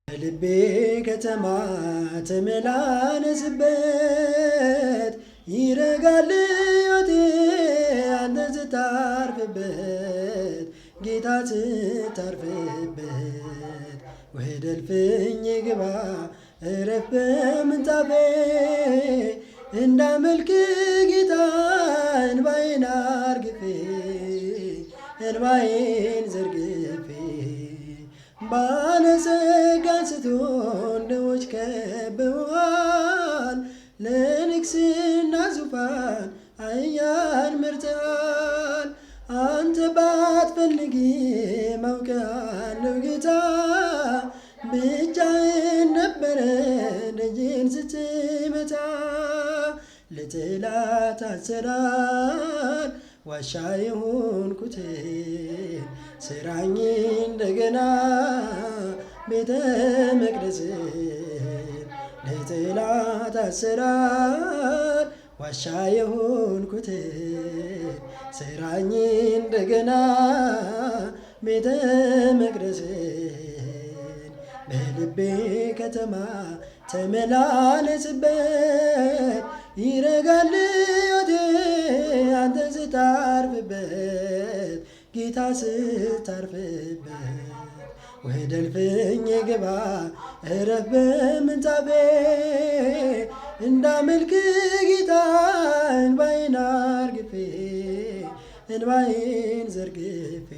ልቤ ከተማ ተመላለስበት ይረጋል ሕይወቴ አንተ ስታርፍበት ጌታ ስታርፍበት ወደ እልፍኝ ግባ እረፍ በምንጣፌ እንዳመልክ ጌታ እንባዬን አርግፌ እንባዬን ዘርግፌ ባለጸጋ ስትሆን ድሆች ከበውሃል ለንግስና ዙፋን አህያን መርተሃል አንተ ባትፈልግም አውቃለሁ ጌታ ብቻህን ነበረ ደጅን ስትመታ ለጠላት አሰራር ዋሻ የሆንኩትን ስራኝ እንደገና ቤተ መቅደስን ለጠላት አሰራር ዋሻ የሆንኩትን ስራኝ እንደገና ቤተ መቅደስን በልቤ ከተማ ተመላለስበት ይረጋል ሕይወቴ አንተ ስታርፍበት ጌታ ስታርፍበት ወደ እልፍኝ ግባ እረፍ በምንጣፌ እንዳመልክ ጌታ እንባዬን አርግፌ እንባዬን ዘርግፌ